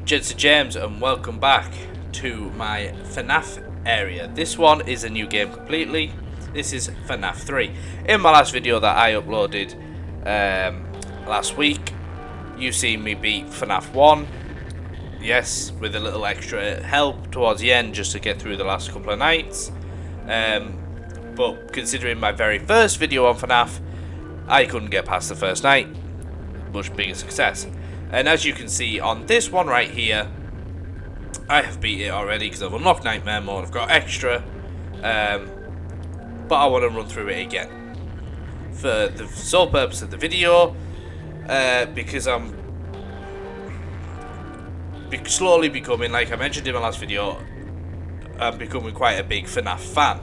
Gents Gems, and welcome back to my FNAF area. This one is a new game completely. This is FNAF 3. In my last video that I uploaded last week, you see me beat FNAF 1. Yes, with a little extra help towards the end just to get through the last couple of nights. But considering my very first video on FNAF, I couldn't get past the first night. Much bigger success. And as you can see on this one right here, I have beat it already because I've unlocked Nightmare Mode, I've got extra, but I want to run through it again for the sole purpose of the video, because I'm slowly becoming, like I mentioned in my last video, I'm becoming quite a big FNAF fan.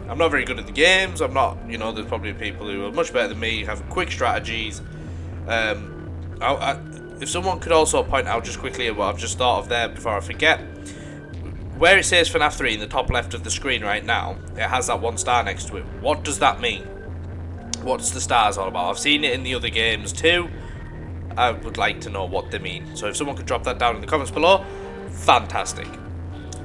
I'm not very good at the games, I'm not, you know, there's probably people who are much better than me, have quick strategies. If someone could also point out just quickly what I've just thought of there before I forget, where it says FNAF 3 in the top left of the screen right now, it has that one star next to it. What does that mean? What's the stars all about? I've seen it in the other games too. I would like to know what they mean. So if someone could drop that down in the comments below, fantastic.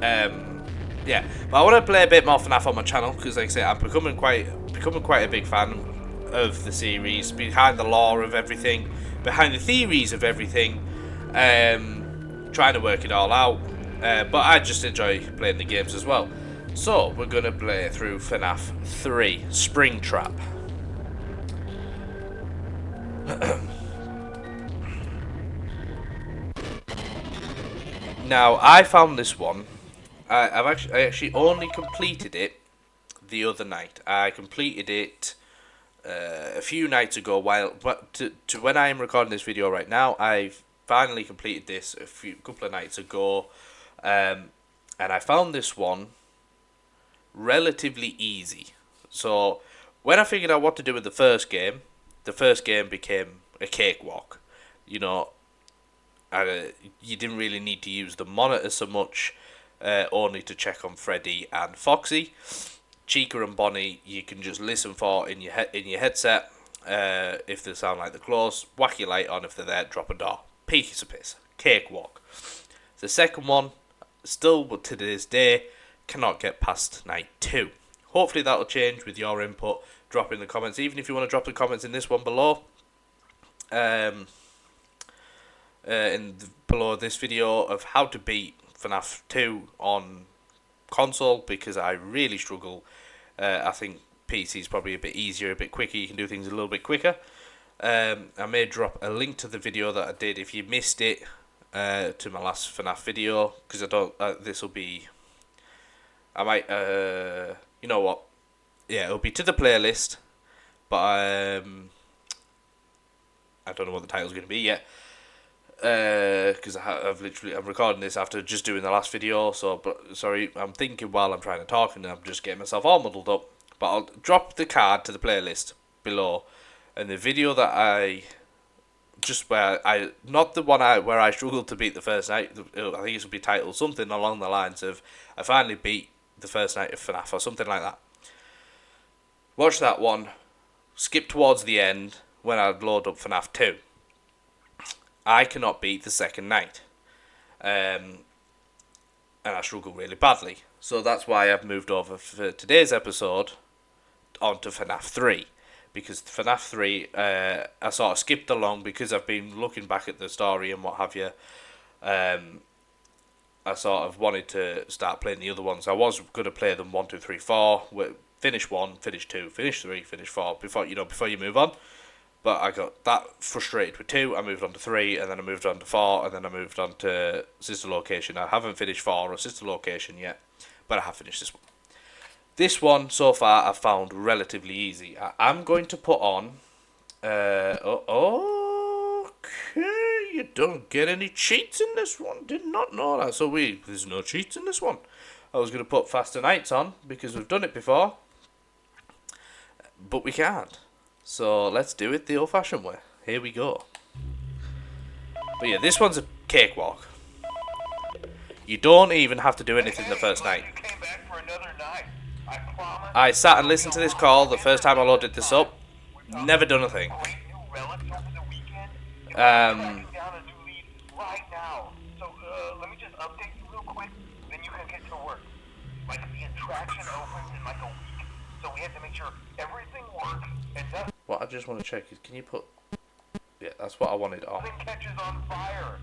Yeah, but I want to play a bit more FNAF on my channel because, like I say, I'm becoming quite a big fan of the series, behind the lore of everything, behind the theories of everything, trying to work it all out, but I just enjoy playing the games as well. So we're going to play through FNAF 3 Springtrap. Now I found this one, I actually only completed it the other night. I completed it a few nights ago, to when I am recording this video right now. I've finally completed this a couple of nights ago, and I found this one relatively easy. So when I figured out what to do with the first game became a cakewalk. You know, you didn't really need to use the monitor so much, only to check on Freddy and Foxy. Chica and Bonnie, you can just listen for in your headset. If they sound like they're close, whack your light on. If they're there, drop a door. Piece of piss. Cakewalk. The second one, still to this day, cannot get past night 2. Hopefully that'll change with your input. Drop in the comments, even if you want to drop the comments in this one below. Below this video of how to beat FNAF 2 on console, because I really struggle. I think PC is probably a bit easier, a bit quicker. You can do things a little bit quicker. I may drop a link to the video that I did if you missed it, to my last FNAF video, because I don't. This will be. I might. You know what? Yeah, it'll be to the playlist, but I don't know what the title's going to be yet. Because I'm recording this after just doing the last video, so sorry, I'm thinking while I'm trying to talk and I'm just getting myself all muddled up. But I'll drop the card to the playlist below, and the video that not the one where I struggled to beat the first night. I think it will be titled something along the lines of I finally beat the first night of FNAF or something like that. Watch that one. Skip towards the end when I load up FNAF 2. I cannot beat the second night, and I struggle really badly. So that's why I've moved over for today's episode onto FNAF 3, because FNAF 3 I sort of skipped along because I've been looking back at the story and what have you. I sort of wanted to start playing the other ones. I was going to play them 1, 2, 3, 4. Finish 1, finish 2, finish 3, finish 4 before you move on. But I got that frustrated with 2, I moved on to 3, and then I moved on to 4, and then I moved on to Sister Location. I haven't finished 4 or Sister Location yet, but I have finished this one. This one, so far, I've found relatively easy. I'm going to put on... okay, you don't get any cheats in this one. Did not know that. So there's no cheats in this one. I was going to put Faster Nights on, because we've done it before, but we can't. So let's do it the old-fashioned way. Here we go. But yeah, this one's a cakewalk. You don't even have to do anything the first night. I sat and listened to this call the first time I loaded this up. Never done a thing. Wow. So, let me just update you real quick, then you can get to work. Like, the attraction opens in like a week, so we have to make sure everything works and What I just want to check is, can you put... Yeah, that's what I wanted on. nothing catches on fire.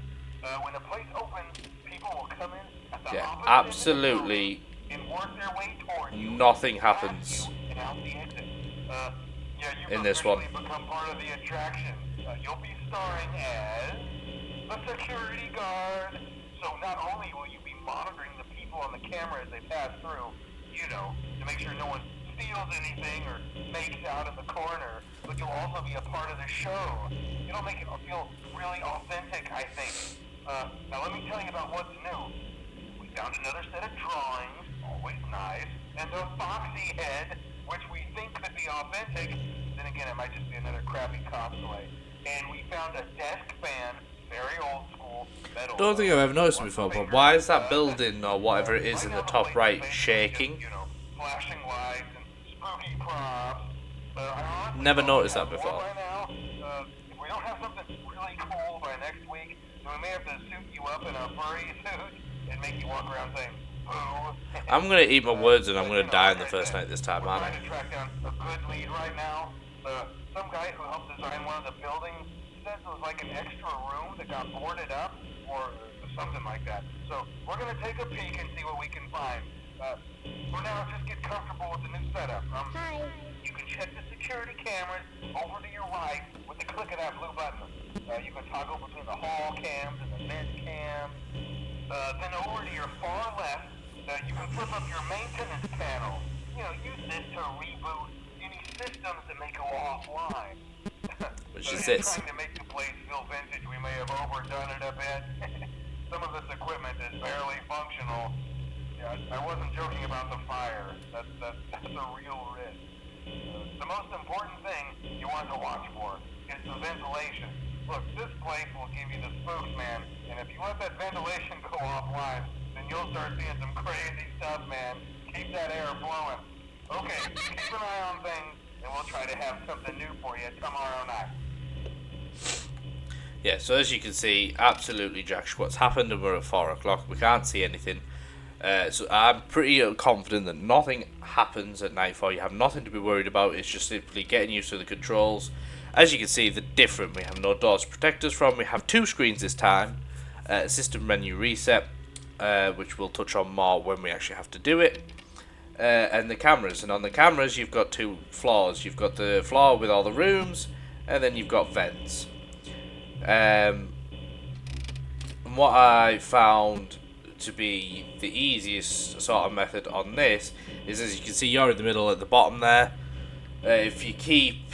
When the place opens, people will come in at the Yeah, opposite absolutely end of the building and work their way toward you. nothing past happens you and out the exit. Yeah, you've in this one. officially become part of the attraction. You'll be starring as a security guard. So not only will you be monitoring the people on the camera as they pass through, you know, to make sure no one steals anything or makes out in the corner, but you'll also be a part of the show. It'll make it feel really authentic, I think. Now let me tell you about what's new. We found another set of drawings, always nice, and a foxy head, which we think could be authentic. Then again, it might just be another crappy cosplay. And we found a desk fan, very old school, metal. Don't think I've ever noticed it before, but why is that building or whatever it is in the top right shaking? You know, flashing lights and spooky props. Never noticed that before. By now, if we don't have something really cool by next week, then we may have to suit you up in a furry suit and make you walk around saying, "Boo." I'm gonna eat my words and I'm gonna die on the first night this time, aren't We're I? trying to track down a good lead right now. Some guy who helped design one of the buildings says it was like an extra room that got boarded up or something like that. So we're gonna take a peek and see what we can find. For now, just get comfortable with the new setup. Hi. You can check the security cameras over to your right with the click of that blue button. You can toggle between the hall cams and the vent cams. Then over to your far left, you can flip up your maintenance panel. You know, use this to reboot any systems that may go offline. Which is this. Trying to make the place feel vintage, we may have overdone it a bit. Some of this equipment is barely functional. Yeah, I wasn't joking about the fire. That's a real risk. The most important thing you want to watch for is the ventilation. Look, this place will give you the spooks, man. And if you let that ventilation go offline, then you'll start seeing some crazy stuff, man. Keep that air flowing. Okay, keep an eye on things, and we'll try to have something new for you tomorrow night. Yeah, so as you can see, absolutely jack what's happened, and we're at 4 o'clock. We can't see anything. So I'm pretty confident that nothing happens at nightfall. You have nothing to be worried about. It's just simply getting used to the controls. As you can see, they're different. We have no doors to protect us from. We have 2 screens this time. System menu reset, which we'll touch on more when we actually have to do it. And the cameras. And on the cameras, you've got 2 floors. You've got the floor with all the rooms, and then you've got vents. And what I found to be the easiest sort of method on this is, as you can see, you're in the middle at the bottom there. If you keep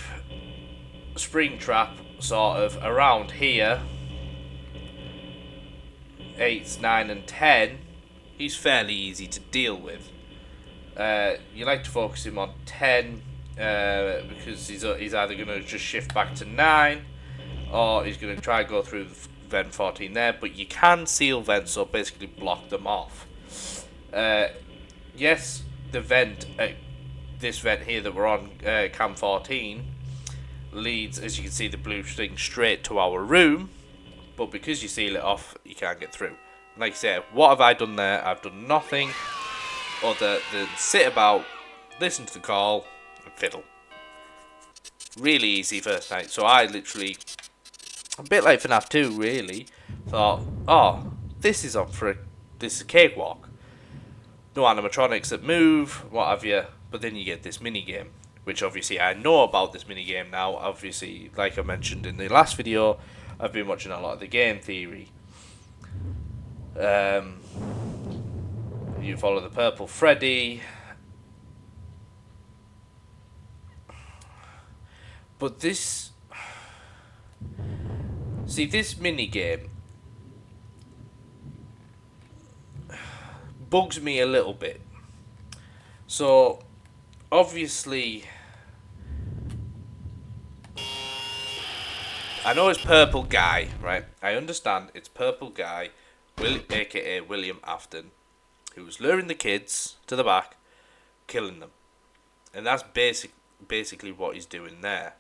Springtrap sort of around here, 8, 9 and 10, he's fairly easy to deal with. You like to focus him on 10 because he's either going to just shift back to 9 or he's going to try and go through vent 14 there, but you can seal vents, so basically block them off. Yes, the vent, this vent here that we're on, cam 14, leads, as you can see, the blue thing straight to our room, but because you seal it off, you can't get through. Like I said, what have I done there? I've done nothing other than sit about, listen to the call, and fiddle. Really easy first night, so I literally, a bit like FNAF 2 really, thought, oh, this is a cakewalk. No animatronics that move, what have you, but then you get this mini game, which obviously I know about this mini game now. Obviously, like I mentioned in the last video, I've been watching a lot of the game theory. You follow the purple Freddy, but this mini game bugs me a little bit. So obviously I know it's purple guy, right? I understand it's purple guy, aka William Afton, who was luring the kids to the back, killing them, and that's basically what he's doing there.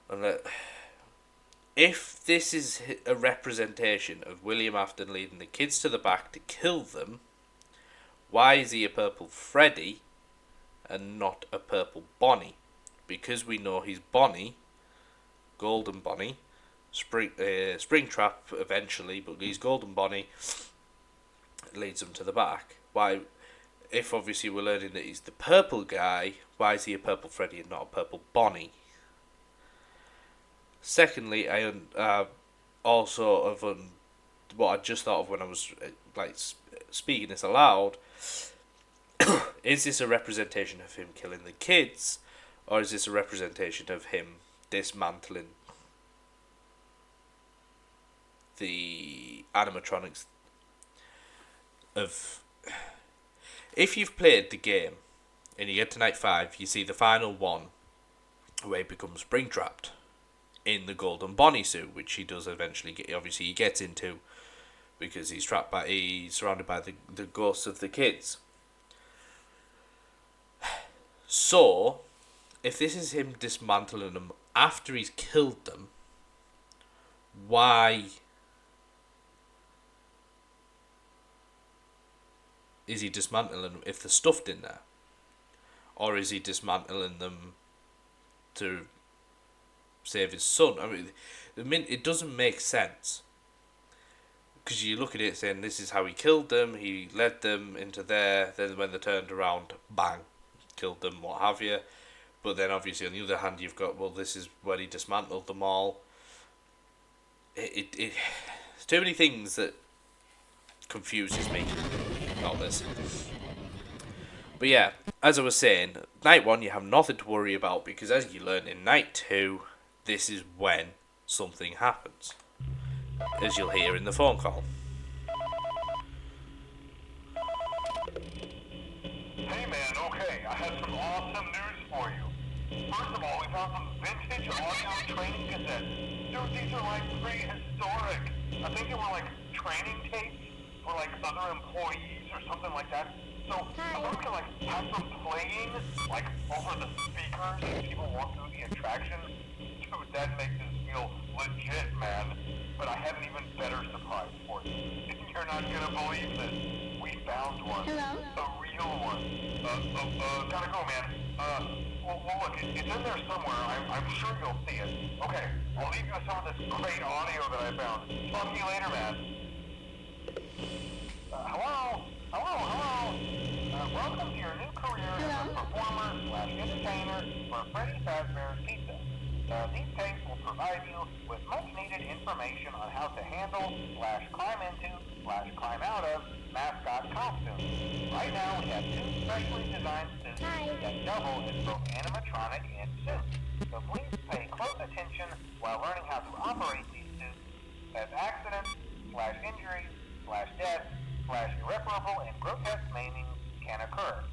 And if this is a representation of William Afton leading the kids to the back to kill them, why is he a purple Freddy and not a purple Bonnie? Because we know he's Bonnie, Golden Bonnie, Springtrap eventually, but he's Golden Bonnie, leads them to the back. Why, if obviously we're learning that he's the purple guy, why is he a purple Freddy and not a purple Bonnie? Secondly, I also of what I just thought of when I was speaking this aloud. Is this a representation of him killing the kids, or is this a representation of him dismantling the animatronics? If you've played the game and you get to night 5, you see the final one where he becomes Springtrapped in the Golden Bonnie suit, which he does eventually get. Obviously, he gets into because he's surrounded by the ghosts of the kids. So, if this is him dismantling them after he's killed them, why is he dismantling them if they're stuffed in there? Or is he dismantling them to save his son? I mean, it doesn't make sense. Because you look at it saying this is how he killed them, he led them into there, then when they turned around, bang, killed them, what have you. But then obviously on the other hand you've got, well, this is where he dismantled them all. There's too many things that confuses me about this. But yeah, as I was saying, night 1 you have nothing to worry about, because as you learn in night 2, this is when something happens, as you'll hear in the phone call. Hey man, okay, I have some awesome news for you. First of all, we found some vintage audio training cassettes. Dude, these are like prehistoric. I think they were like training tapes for like other employees or something like that. So we can like have them playing like over the speakers as people walk through the attraction. Dude, that makes us feel legit, man. But I have an even better surprise for you. You're not gonna believe this. We found one. Hello? A real one. Gotta go, man. Well, look, it's in there somewhere. I'm sure you'll see it. Okay, I'll leave you with some of this great audio that I found. Talk to you later, man. Hello? Welcome to your new career as a performer/entertainer for Freddy Fazbear's Pizza. These tapes will provide you with much-needed information on how to handle/climb into/climb out of mascot costumes. Right now, we have 2 specially designed suits that double as both animatronic and suit. So please pay close attention while learning how to operate these suits, as accidents/injuries/death/irreparable and grotesque maimings can occur.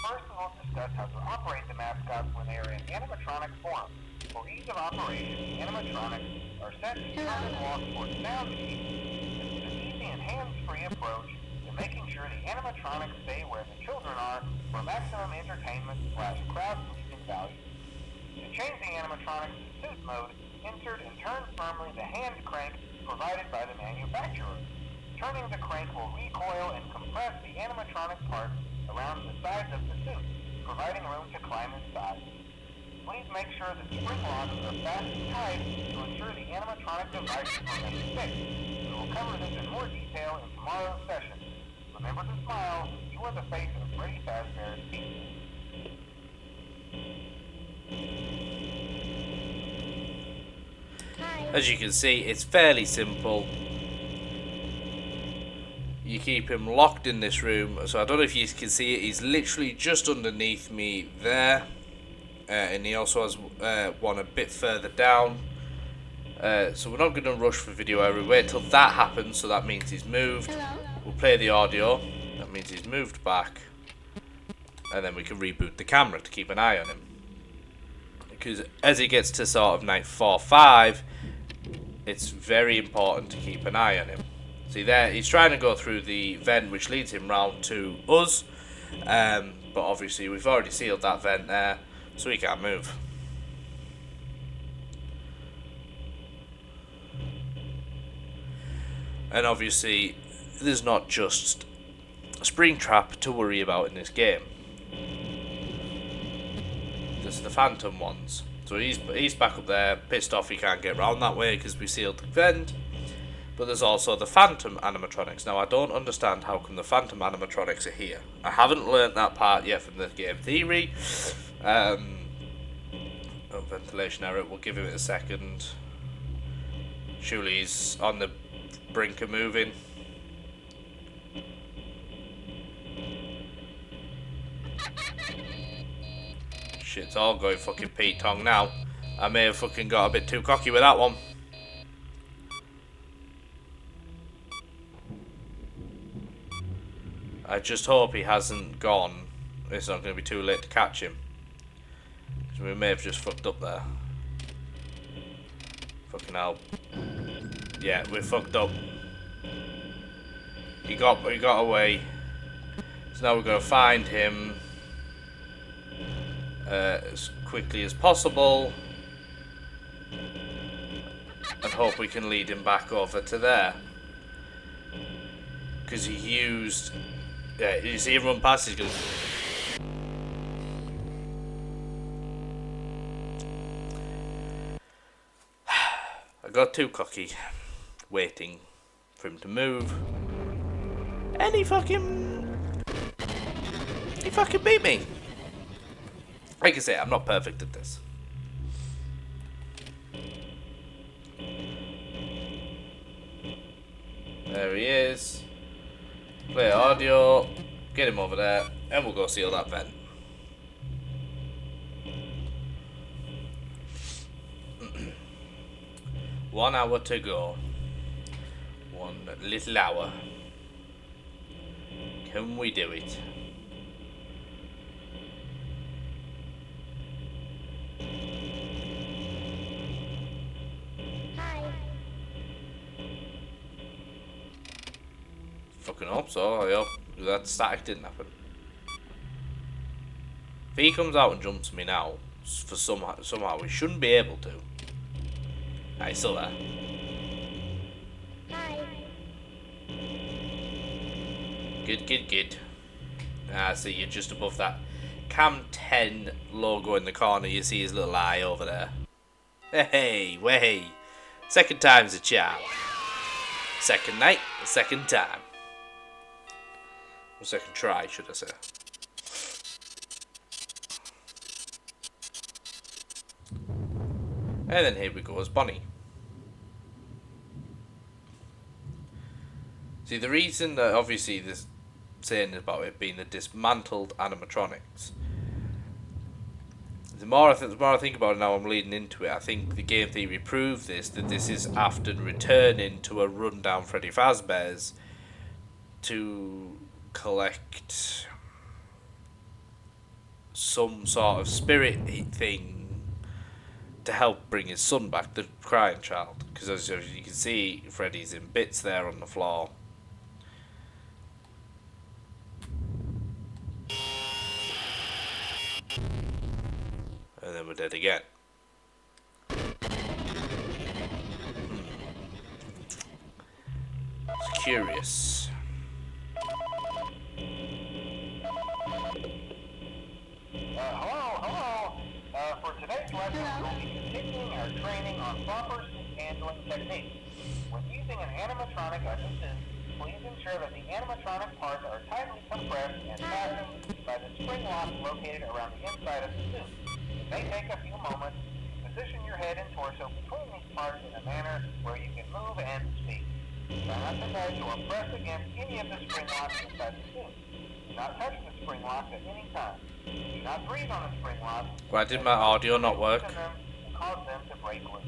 First, we'll discuss how to operate the mascots when they are in animatronic form. For ease of operation, the animatronics are set to turn and walk towards sound keys. This is an easy and hands-free approach to making sure the animatronics stay where the children are for maximum entertainment/crowd-pleasing value. To change the animatronics to suit mode, insert and turn firmly the hand crank provided by the manufacturer. Turning the crank will recoil and compress the animatronic parts around the sides of the suit, providing room to climb inside. Please make sure the spring locks are fast and tight to ensure the animatronic devices remain fixed. We will cover this in more detail in tomorrow's session. Remember to smile. You are the face of Freddy Fazbear's Pizza. As you can see, it's fairly simple. You keep him locked in this room. So I don't know if you can see it. He's literally just underneath me there. And he also has one a bit further down. So we're not going to rush for video error. Wait till that happens. So that means he's moved. We'll play the audio. That means he's moved back. And then we can reboot the camera to keep an eye on him. Because as he gets to sort of night 4, 5, it's very important to keep an eye on him. See there, he's trying to go through the vent which leads him round to us. But obviously we've already sealed that vent there, so he can't move. And obviously, there's not just Springtrap to worry about in this game. There's the Phantom ones. So he's back up there, pissed off he can't get round that way because we sealed the vent. But there's also the Phantom animatronics. Now I don't understand how come the Phantom animatronics are here. I haven't learnt that part yet from the game theory. Oh, ventilation error, we'll give him it a second. Surely he's on the brink of moving. Shit's all going fucking Pete Tong now. I may have fucking got a bit too cocky with that one. I just hope he hasn't gone. It's not going to be too late to catch him. Because we may have just fucked up there. Fucking hell. Yeah, we fucked up. He got away. So now we're going to find him as quickly as possible. And hope we can lead him back over to there. Because he used... Yeah, you see him run past, he's going I got too cocky, waiting for him to move. And he fucking beat me. Like I say, I'm not perfect at this. There he is. Play audio, get him over there, and we'll go seal that vent. One hour to go. One little hour. Can we do it? Fucking hope so. I hope that static didn't happen. If he comes out and jumps me now, for somehow he shouldn't be able to. He's still there. Hi. Good. I see you're just above that Cam 10 logo in the corner. You see his little eye over there. Hey, way. Second time's a charm. Second night, second time. Or second try, should I say. And then here we go as Bonnie. See, the reason that obviously this saying about it being the dismantled animatronics. The more I think about it now, I'm leading into it. I think the game theory proved this, that this is after returning to a rundown Freddy Fazbear's to collect some sort of spirit thing to help bring his son back, the crying child. Because as you can see, Freddy's in bits there on the floor. And then we're dead again. It's curious. Hello. For today's lesson, we'll be continuing our training on proper suit handling techniques. When using an animatronic as a suit, please ensure that the animatronic parts are tightly compressed and fastened by the spring lock located around the inside of the suit. It may take a few moments to position your head and torso between these parts in a manner where you can move and speak. Try not to nudge or press against any of the spring locks inside the suit. Do not touch the spring locks at any time. Do not breathe on the spring locks. Why did my audio not work? And cause them to break loose.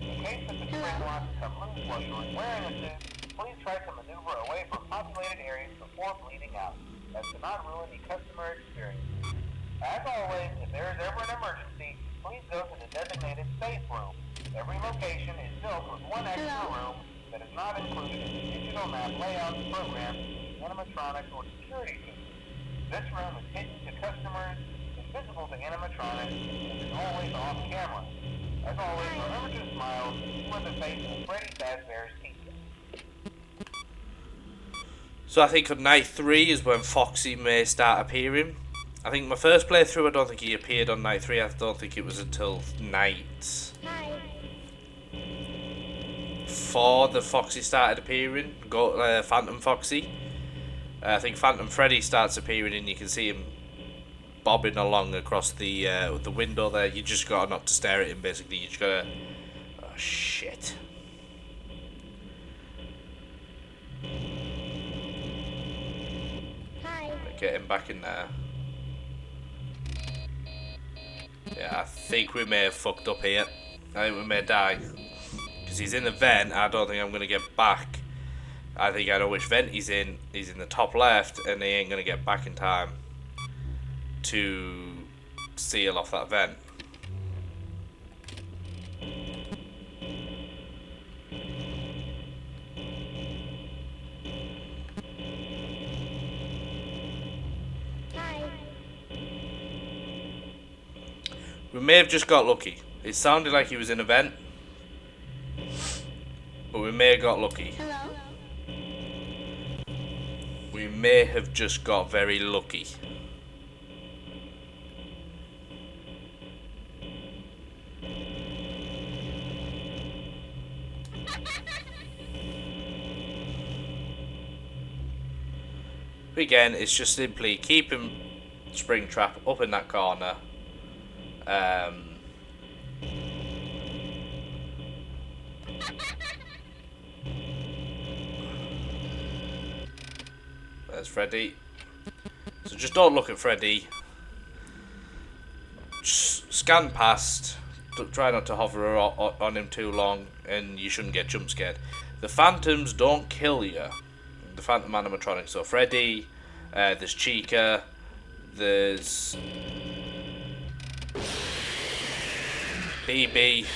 In case that the spring locks come loose while you are wearing a suit, please try to maneuver away from populated areas before bleeding out, as to not ruin the customer experience. As always, if there is ever an emergency, please go to the designated safe room. Every location is built with one extra room that is not included in the digital map layout program, animatronics, or security systems. This room is hidden to customers, invisible to animatronics, and is always off camera. As always, remember to smile with the face of Freddy Fazbear's pizza. So I think on night 3 is when Foxy may start appearing. I think my first playthrough, I don't think he appeared on night 3. I don't think it was until night 4 that Foxy started appearing. Phantom Foxy. I think Phantom Freddy starts appearing, and you can see him bobbing along across the window there. You just gotta not to stare at him. Basically, you just gotta. Oh shit. Get him back in there. Yeah, I think we may have fucked up here. I think we may die. Because he's in the vent, I don't think I'm going to get back. I think I know which vent he's in. He's in the top left, and he ain't going to get back in time to seal off that vent. We may have just got lucky. It sounded like he was in a vent, but we may have got lucky. Hello? We may have just got very lucky. But again, it's just simply keeping Springtrap up in that corner. There's Freddy. So just don't look at Freddy. Just scan past. Try not to hover on him too long, and you shouldn't get jump scared. The phantoms don't kill you. The phantom animatronics. So Freddy, there's Chica, there's BB,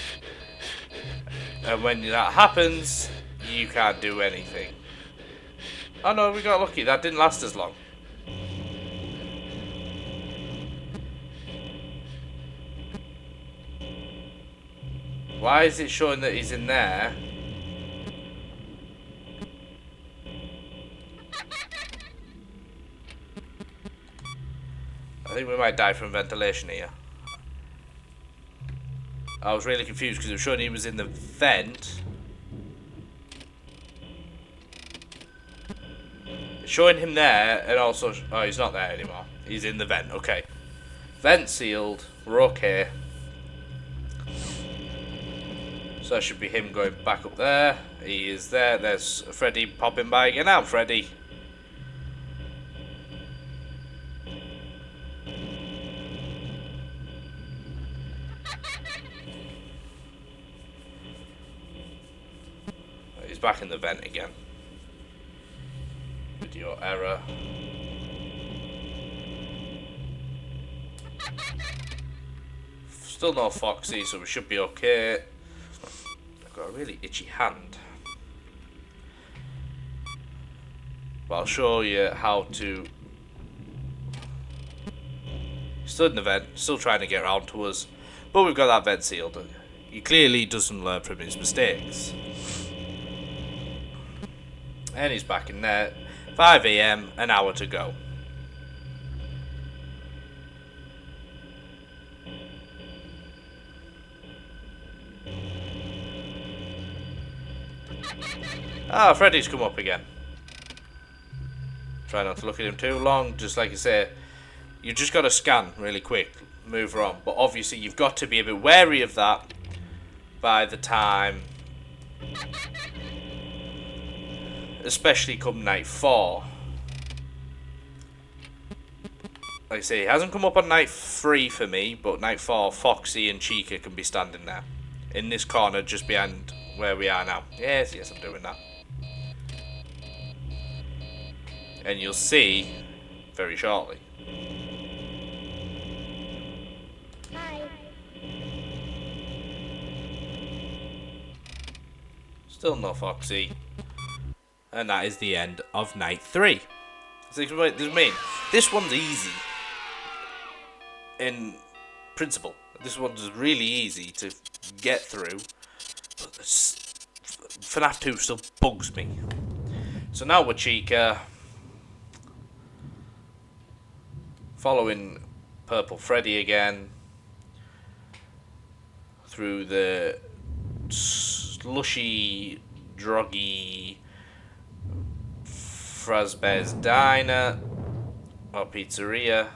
and when that happens, you can't do anything. Oh no, we got lucky. That didn't last as long. Why is it showing that he's in there? I think we might die from ventilation here. I was really confused because it was showing he was in the vent. It's showing him there, and also... Oh, he's not there anymore. He's in the vent. Okay. Vent sealed. We're okay. So that should be him going back up there. He is there. There's Freddy popping by. Get out, Freddy. He's back in the vent again. Video error. Still no Foxy, so we should be okay. I've got a really itchy hand. But I'll show you how to... Still in the vent, still trying to get around to us. But we've got that vent sealed. He clearly doesn't learn from his mistakes. And he's back in there. 5 AM, an hour to go. Ah, Freddy's come up again. Try not to look at him too long. Just like you say, you just got to scan really quick. Move on. But obviously you've got to be a bit wary of that by the time... Especially come night 4. Like I say, he hasn't come up on night 3 for me, but night 4, Foxy and Chica can be standing there. In this corner, just behind where we are now. Yes, I'm doing that. And you'll see very shortly. Hi. Still no Foxy. And that is the end of night 3. So, what does it mean? This one's easy. In principle. This one's really easy to get through. But FNAF 2 still bugs me. So now we're Chica. following Purple Freddy again through the slushy, druggy Fazbear's Diner or Pizzeria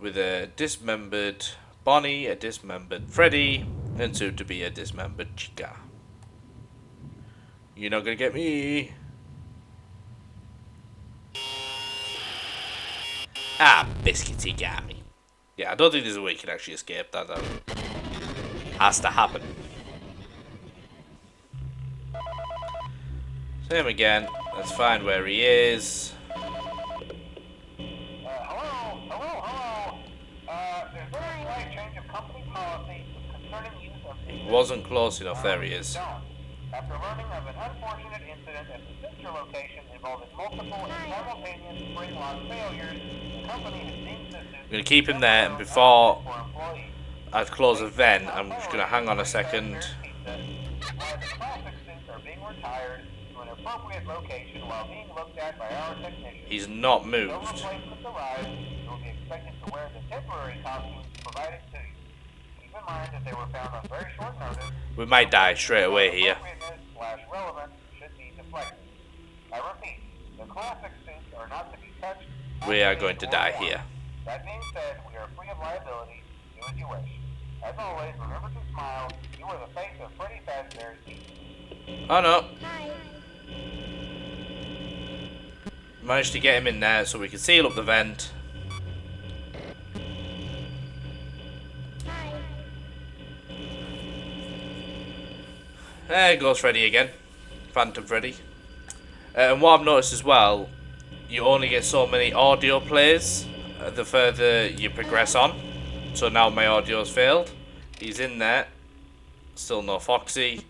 with a dismembered Bonnie, a dismembered Freddy, and soon to be a dismembered Chica. You're not gonna get me. Ah, biscuity got me. Yeah, I don't think there's a way you can actually escape that. That has to happen. Same again. Let's find where he is. Hello. There's been a slight change of company policy concerning use of He wasn't close enough. There he is. After learning of an unfortunate incident at the sister location involving multiple and simultaneous spring lock failures, the company has deemed this I'm going to keep him there, and before I close the vent, I'm just going to hang on a second. While the plastic suits are being retired to an appropriate location while being looked at by our technicians. He's not No moved. replacements arrive. You will be expected to wear the temporary costumes provided to you. Keep in mind that they were found on very short notice. We might die straight away here. Appropriateness/relevance should be deflected. I repeat, the classic suits are not to be touched. We are going to die here. That being said, we are free of liability. Do as you wish. As always, remember to smile. You are the face of Freddy Fazbear's team. Oh no. Hi. Managed to get him in there so we can seal up the vent. Hi. There goes Freddy again. Phantom Freddy. And what I've noticed as well, you only get so many audio plays the further you progress on. So now my audio's failed. He's in there. Still no Foxy.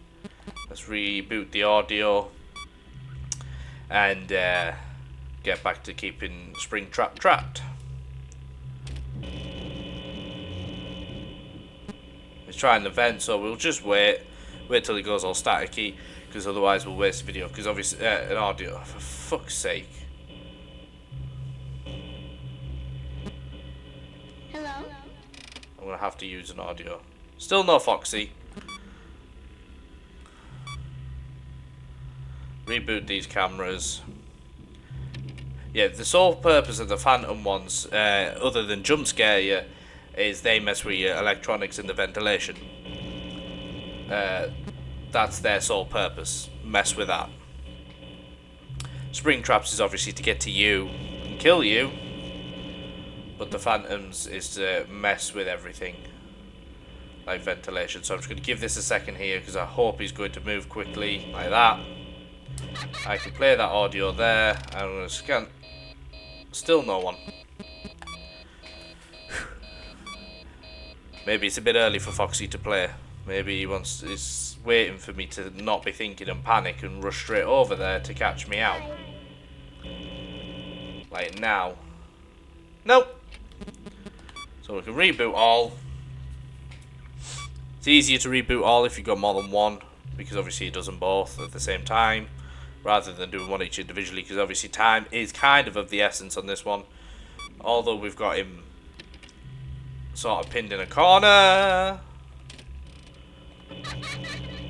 Let's reboot the audio. And get back to keeping Springtrap trapped. He's trying the vent, so we'll just wait till he goes all staticky, because otherwise we'll waste the video, because obviously an audio, for fuck's sake. Hello. I'm gonna have to use an audio. Still no Foxy. Reboot these cameras. Yeah, the sole purpose of the Phantom ones, other than jump scare you, is they mess with your electronics and the ventilation. That's their sole purpose. Mess with that. Springtraps is obviously to get to you and kill you, but the Phantoms is to mess with everything, like ventilation. So I'm just going to give this a second here, because I hope he's going to move quickly, like that. I can play that audio there, and I'm going to scan. Still no one. Maybe it's a bit early for Foxy to play. Maybe he's waiting for me to not be thinking and panic and rush straight over there to catch me out. Like now. Nope. So we can reboot all. It's easier to reboot all if you've got more than one, because obviously it does them both at the same time, rather than doing one each individually, because obviously time is kind of the essence on this one. Although we've got him sort of pinned in a corner,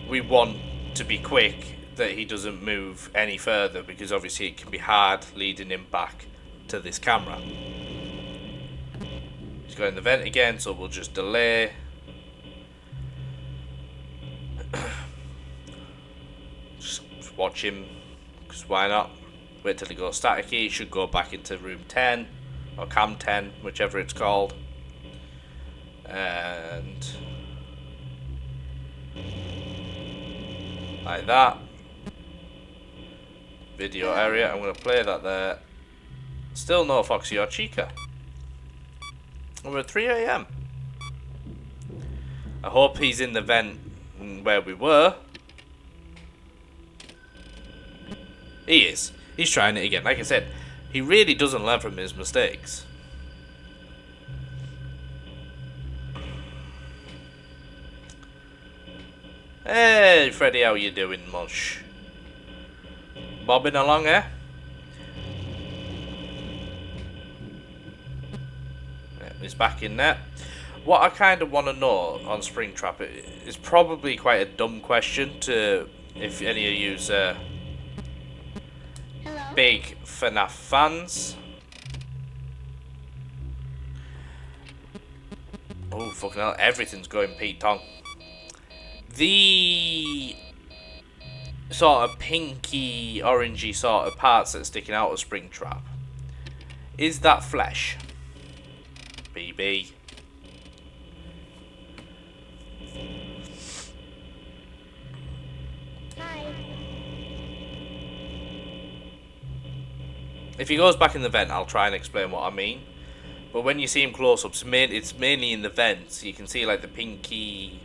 we want to be quick that he doesn't move any further, because obviously it can be hard leading him back to this camera. He's going in the vent again, so we'll just delay. Just watch him, because why not? Wait till he goes staticky. He should go back into room 10 or cam 10, whichever it's called. And like that. Video area. I'm going to play that there. Still no Foxy or Chica. And we're at 3 AM. I hope he's in the vent where we were. He is. He's trying it again. Like I said, he really doesn't learn from his mistakes. Hey, Freddy, how you doing, mush? Bobbing along, eh? He's back in there. What I kind of want to know on Springtrap is probably quite a dumb question to if any of you Hello? big FNAF fans. Oh, fucking hell, everything's going Pete Tong. The sort of pinky, orangey sort of parts that are sticking out of Springtrap, is that flesh? BB. Hi. If he goes back in the vent, I'll try and explain what I mean. But when you see him close up, it's mainly in the vents. You can see like the pinky,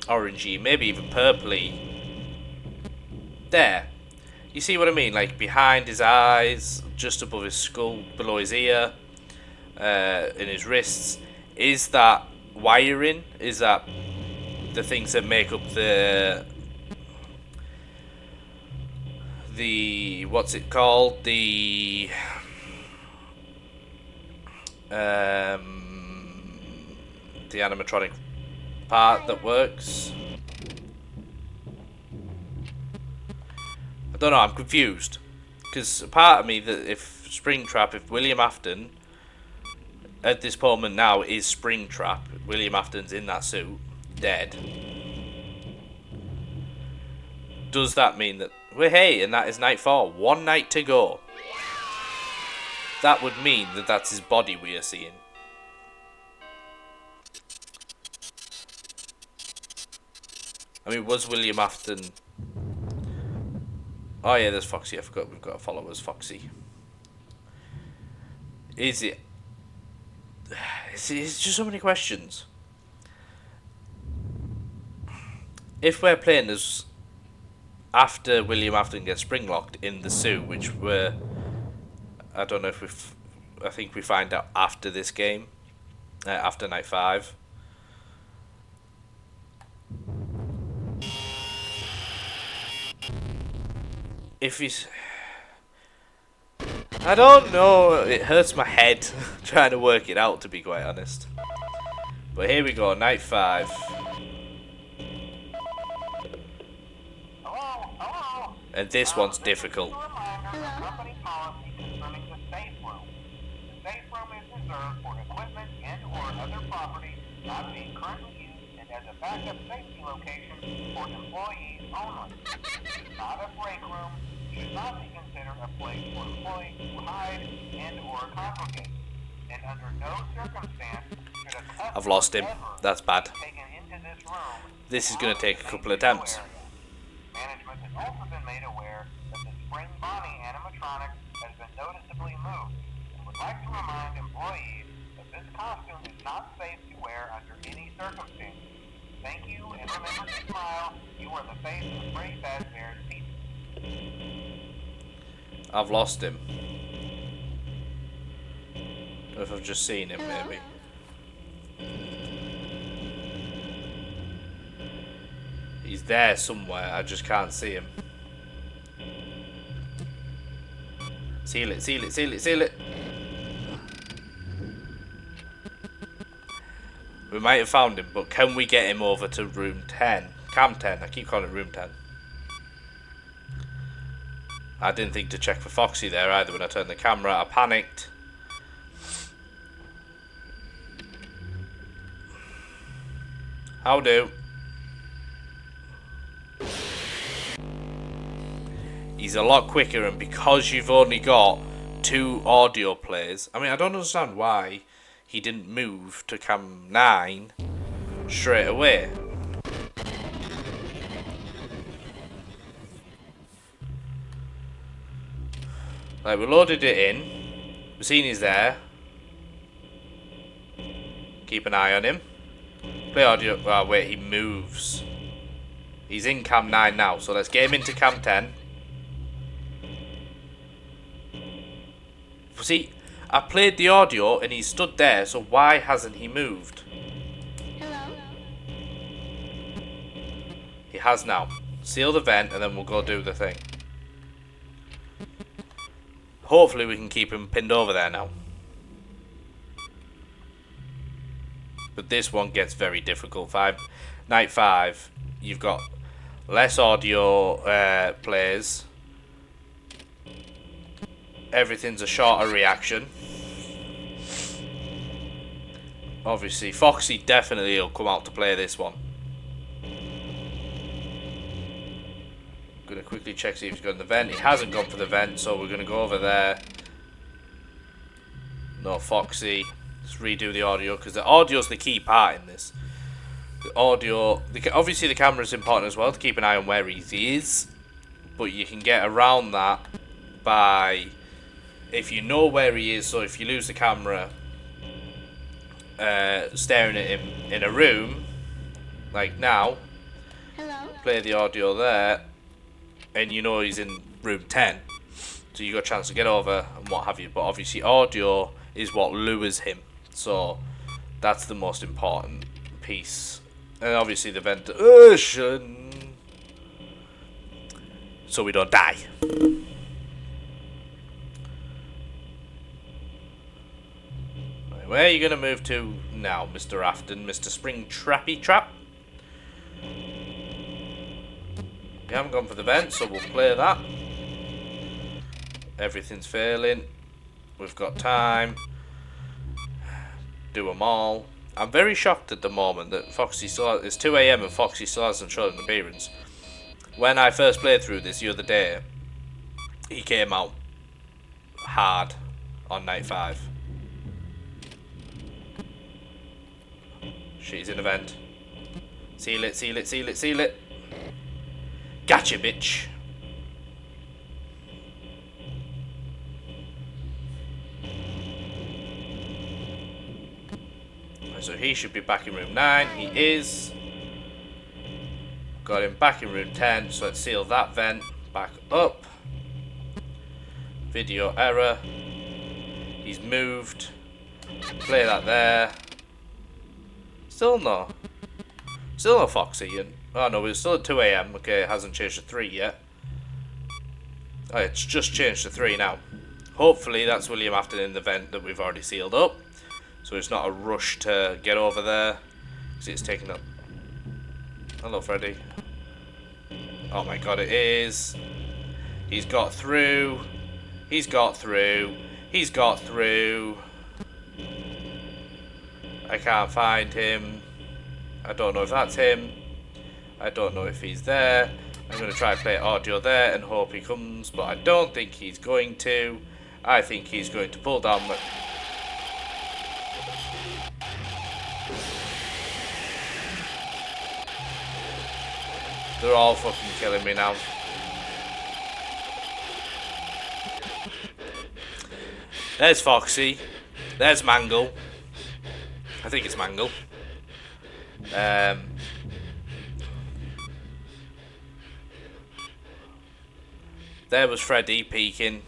orangey, maybe even purpley. There. You see what I mean? Like behind his eyes, just above his skull, below his ear, in his wrists. Is that wiring? Is that the things that make up the what's it called? The animatronic part that works. I don't know, I'm confused. Because a part of me that if Springtrap, if William Afton at this moment now is Springtrap, William Afton's in that suit, dead. Does that mean that we're hey, and that is night 4, 1 night to go? That would mean that that's his body we are seeing. I mean, was William Afton... Oh yeah, there's Foxy. I forgot we've got a follower as Foxy. Is it... It's just so many questions. If we're playing as... After William Afton gets springlocked in the suit, which we're... I don't know if we've... I think we find out after this game. After night 5. If he's... I don't know. It hurts my head trying to work it out, to be quite honest. But here we go, night 5. Hello? And this one's difficult. Company policy concerning the safe room. The safe room is reserved for equipment and or other property not being currently used and as a backup safety location for employees only. It is not a break room. Should not be considered a place for employees to hide and or congregate. And under no circumstance should a customer I've lost him. ever That's bad. be taken into this room. This is going to take a couple of attempts. Management has also been made aware that the Spring Bonnie animatronic has been noticeably moved and would like to remind employees that this costume is not safe to wear under any circumstances. Thank you, and remember to smile. You are the face of Freddy Fazbear's Pizza. I've lost him. Or if I've just seen him, maybe. He's there somewhere, I just can't see him. Seal it, seal it, seal it, seal it. We might have found him, but can we get him over to room 10? Cam 10, I keep calling it room 10. I didn't think to check for Foxy there either when I turned the camera. I panicked. How do? He's a lot quicker, and because you've only got 2 audio plays, I mean, I don't understand why he didn't move to cam 9 straight away. Like, we loaded it in. We've seen he's there. Keep an eye on him. Play audio. Oh, wait, he moves. He's in cam 9 now, so let's get him into cam 10. See, I played the audio and he stood there, so why hasn't he moved? Hello? He has now. Seal the vent and then we'll go do the thing. Hopefully we can keep him pinned over there now. But this one gets very difficult. Night 5, you've got less audio plays. Everything's a shorter reaction. Obviously, Foxy definitely will come out to play this one. I'm going to quickly check see if he's gone to the vent. He hasn't gone for the vent, so we're going to go over there. No Foxy. Let's redo the audio, because the audio's the key part in this. The audio... obviously, the camera's important as well, to keep an eye on where he is. But you can get around that by... if you know where he is, so if you lose the camera... staring at him in a room, like now, Hello. play the audio there, and you know he's in room 10, so you got a chance to get over and what have you. But obviously audio is what lures him, so that's the most important piece. And obviously the ventilation, so we don't die. Where are you going to move to now, Mr. Afton? Mr. Springtrappy Trap? We haven't gone for the vent, so we'll play that. Everything's failing. We've got time. Do them all. I'm very shocked at the moment that Foxy still has... it's 2 AM and Foxy still hasn't shown an appearance. When I first played through this the other day, he came out hard on night 5. She's in a vent. Seal it, seal it, seal it, seal it. Gotcha, bitch. So he should be back in room 9. He is. Got him back in room 10. So let's seal that vent. Back up. Video error. He's moved. Play that there. Still no Foxy. And oh no, we're still at 2 AM. Okay, it hasn't changed to 3 yet. Oh, it's just changed to 3 now. Hopefully that's William Afton in the vent that we've already sealed up, so it's not a rush to get over there, because it's taking up. Hello, Freddy. Oh my god, it is. He's got through. He's got through. He's got through. I can't find him. I don't know if that's him. I don't know if he's there. I'm going to try and play audio there and hope he comes, but I don't think he's going to. I think he's going to pull down the... They're all fucking killing me now. There's Foxy. There's Mangle. I think it's Mangle. There was Freddy peeking.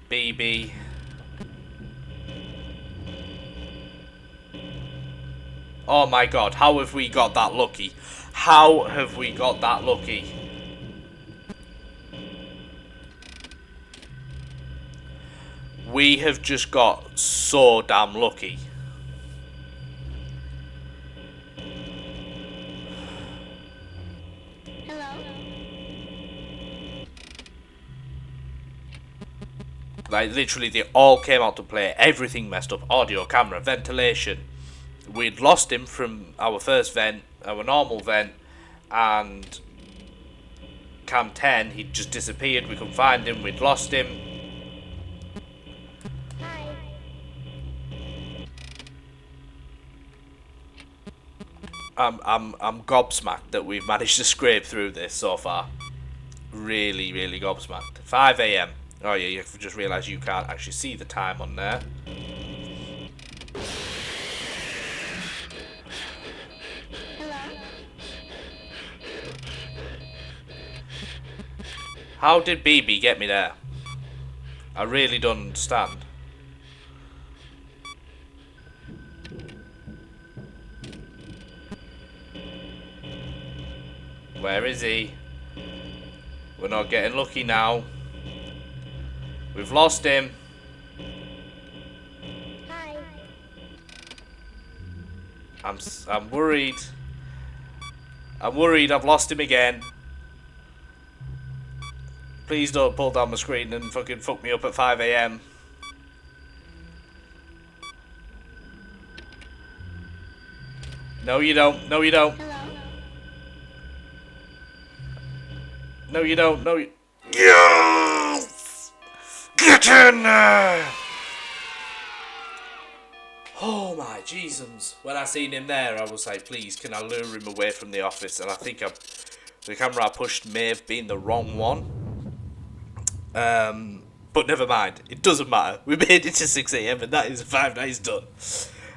BB. Oh my god, how have we got that lucky? How have we got that lucky? We have just got so damn lucky. Hello. Like, literally, they all came out to play. Everything messed up. Audio, camera, ventilation. We'd lost him from our first vent, our normal vent, and cam 10, he'd just disappeared. We couldn't find him. We'd lost him. Hi. I'm gobsmacked that we've managed to scrape through this so far. Really, really gobsmacked. 5 AM. Oh yeah, you just realised you can't actually see the time on there. Hello. How did BB get me there? I really don't understand. Where is he? We're not getting lucky now. We've lost him. Hi. I'm worried. I'm worried I've lost him again. Please don't pull down my screen and fucking fuck me up at 5 AM. No you don't. No you don't. Hello? No you don't. No you... Yes! Get in there! Oh my Jesus. When I seen him there, I was like, please, can I lure him away from the office? And I think the camera I pushed may have been the wrong one. But never mind. It doesn't matter. We made it to 6 AM and that is 5 days done.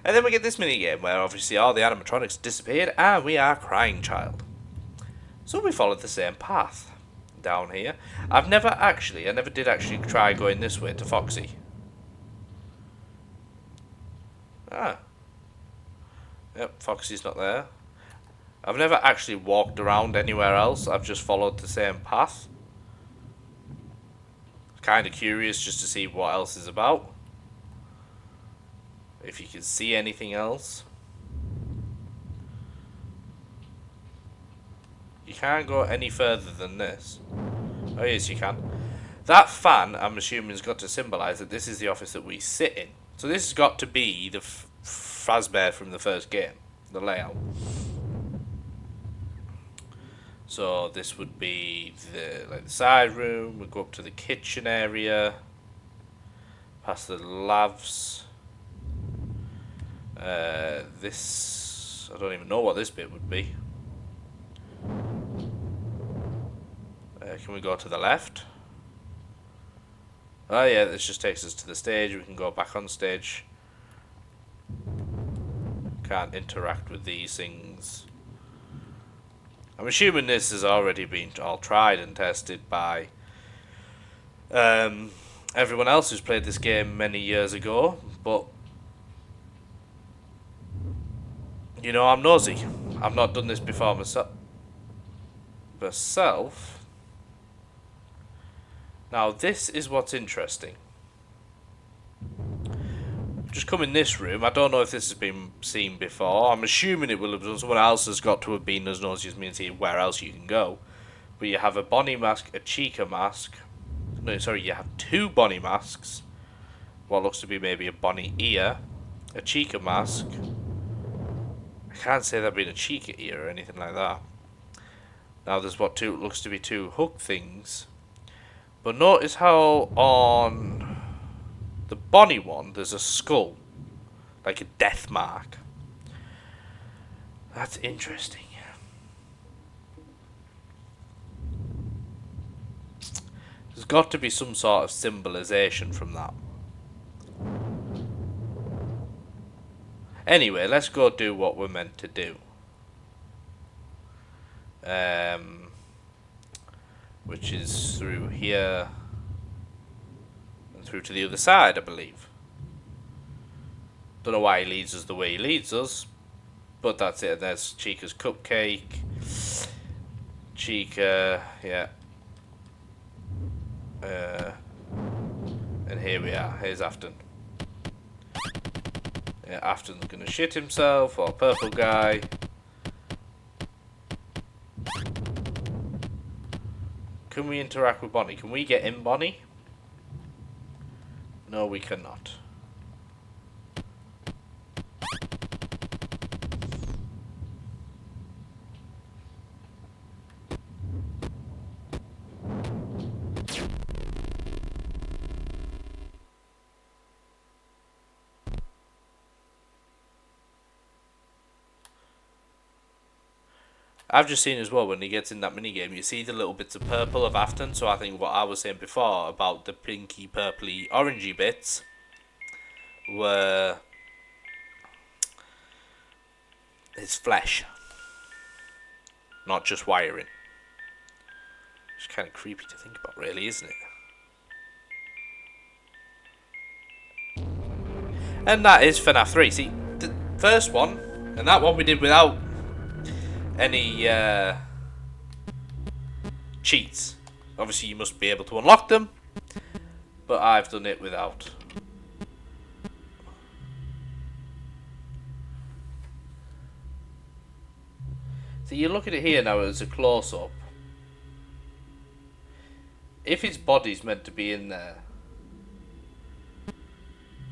And then we get this mini game where obviously all the animatronics disappeared and we are crying child. So we followed the same path down here. I never did actually try going this way to Foxy. Ah. Yep, Foxy's not there. I've never actually walked around anywhere else. I've just followed the same path. Kind of curious just to see what else is about. If you can see anything else. You can't go any further than this. Oh yes you can. That fan, I'm assuming, has got to symbolise that this is the office that we sit in. So this has got to be the Fazbear from the first game. The layout. So this would be the side room. We go up to the kitchen area. Past the labs. This, I don't even know what this bit would be. Can we go to the left? Oh yeah, this just takes us to the stage. We can go back on stage. Can't interact with these things. I'm assuming this has already been all tried and tested by everyone else who's played this game many years ago, but you know, I'm nosy. I've not done this before myself. Now this is what's interesting. Just come in this room. I don't know if this has been seen before. I'm assuming it will have done. Someone else has got to have been as nosy as me and see where else you can go. But you have a Bonnie mask, a Chica mask. No, sorry, you have two Bonnie masks. What looks to be maybe a Bonnie ear, a Chica mask. I can't say there'd been a Chica ear or anything like that. Now there's what looks to be two hook things. But notice how on the Bonnie one there's a skull, like a death mark. That's interesting. There's got to be some sort of symbolization from that. Anyway, let's go do what we're meant to do. Which is through here and through to the other side, I believe. Don't know why he leads us the way he leads us, but that's it. There's Chica's cupcake. Chica, yeah. And here we are. Here's Afton. Yeah, Afton's gonna shit himself, or purple guy. Can we interact with Bonnie? Can we get in Bonnie? No, we cannot. I've just seen as well, when he gets in that minigame, you see the little bits of purple of Afton. So I think what I was saying before about the pinky, purpley, orangey bits were his flesh, not just wiring. It's kind of creepy to think about, really, isn't it? And that is FNAF 3. See, the first one, and that one we did without any cheats. Obviously you must be able to unlock them, but I've done it without. you look at it here now as a close-up. If his body's meant to be in there,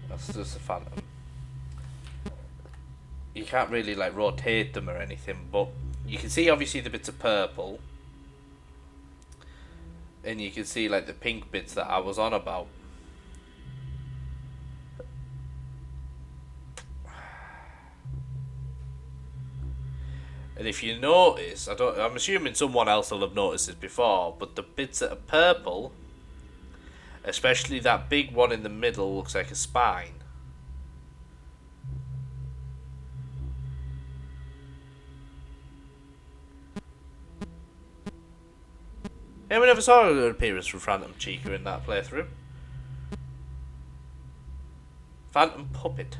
that's just a phantom. You can't really like rotate them or anything, but you can see obviously the bits of purple, and you can see like the pink bits that I was on about. And if you notice, I'm assuming someone else will have noticed this before, but the bits that are purple, especially that big one in the middle, looks like a spine. Yeah, we never saw an appearance from Phantom Chica in that playthrough. Phantom Puppet.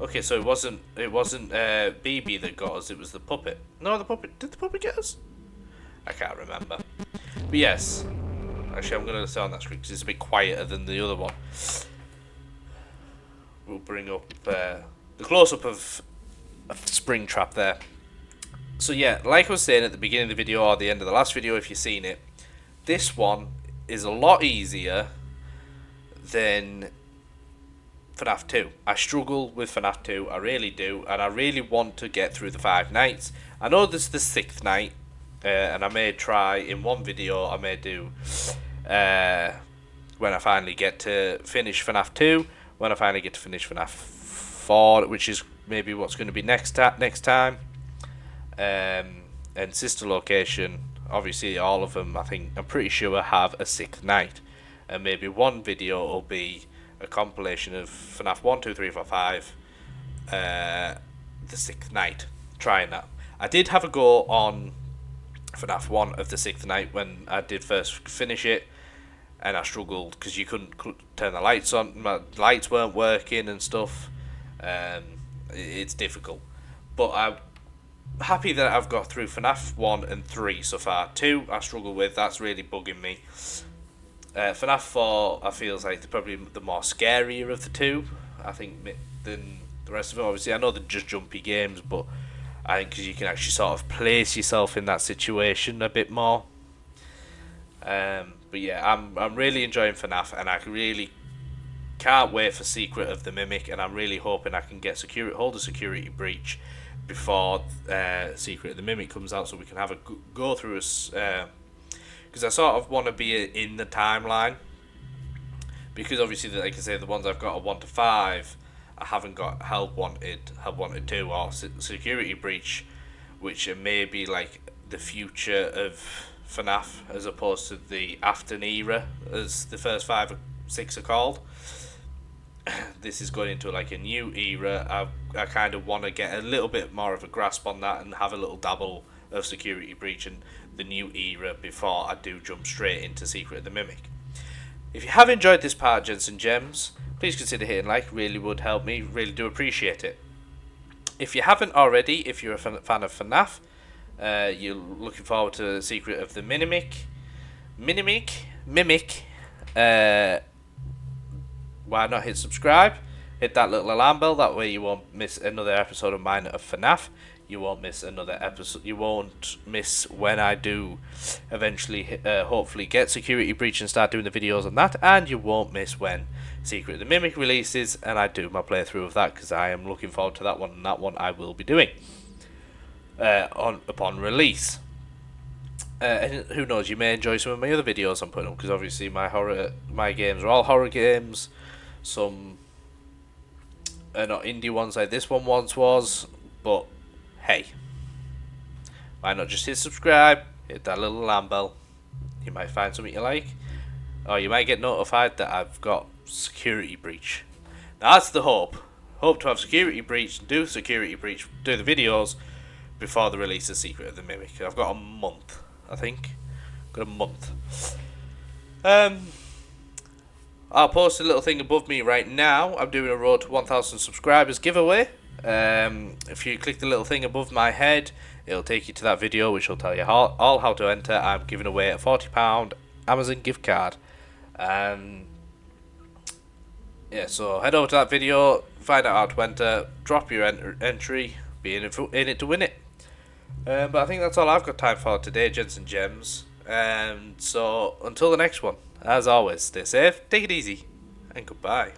Okay, so it wasn't BB that got us, it was the puppet. No, the puppet. Did the puppet get us? I can't remember. But yes. Actually, I'm going to stay on that screen because it's a bit quieter than the other one. We'll bring up the close-up of Springtrap there. So yeah, like I was saying at the beginning of the video or the end of the last video if you've seen it, this one is a lot easier than FNAF 2. I struggle with FNAF 2, I really do, and I really want to get through the 5 nights. I know this is the 6th night, and I may try in one video, I may do when I finally get to finish FNAF 2, when I finally get to finish FNAF 4, which is maybe what's going to be next time. And Sister Location, obviously all of them, I'm pretty sure have a 6th night. And maybe one video will be a compilation of FNAF 1, 2, 3, 4, 5, the 6th night, trying that. I did have a go on FNAF 1 of the 6th night when I did first finish it, and I struggled because you couldn't turn the lights on, my lights weren't working and stuff. It's difficult, but I'm happy that I've got through FNAF 1 and 3 so far. 2 I struggle with, that's really bugging me. FNAF 4 I feel like probably the more scarier of the two, I think, than the rest of them. Obviously I know they're just jumpy games, but I think because you can actually sort of place yourself in that situation a bit more. But yeah, I'm really enjoying FNAF, and I really can't wait for Secret of the Mimic, and I'm really hoping I can get hold a security breach before Secret of the Mimic comes out, so we can have a go through us. Because I sort of want to be in the timeline, because obviously, like I say, the ones I've got are 1 to 5. I haven't got Help Wanted 2, or Security Breach, which are maybe like the future of FNAF as opposed to the Afton era, as the first 5 or 6 are called. This is going into like a new era. I kind of want to get a little bit more of a grasp on that and have a little dabble of Security Breach and the new era before I do jump straight into Secret of the Mimic. If you have enjoyed this part of Gents and Gems, please consider hitting like, really would help me, really do appreciate it. If you haven't already, if you're a fan of FNAF, you're looking forward to Secret of the Mimic, why not hit subscribe, hit that little alarm bell, that way you won't miss another episode of mine of FNAF. You won't miss another episode. You won't miss when I do eventually, hopefully, get Security Breach and start doing the videos on that. And you won't miss when Secret of the Mimic releases and I do my playthrough of that, because I am looking forward to that one, and that one I will be doing upon release. And who knows, you may enjoy some of my other videos I'm putting up, because obviously my games are all horror games. Some are not indie ones like this one once was, but hey, why not just hit subscribe, hit that little alarm bell. You might find something you like, or you might get notified that I've got Security Breach. Now that's the hope to have Security Breach, do Security Breach, do the videos before the release of Secret of the Mimic. I've got a month, I think. Got a month. I'll post a little thing above me right now. I'm doing a Road to 1,000 subscribers giveaway. If you click the little thing above my head, it'll take you to that video, which will tell you all how to enter. I'm giving away a £40 Amazon gift card. Yeah, so head over to that video, find out how to enter, drop your entry, be in it to win it. But I think that's all I've got time for today, Gents and Gems. So until the next one, as always, stay safe, take it easy, and goodbye.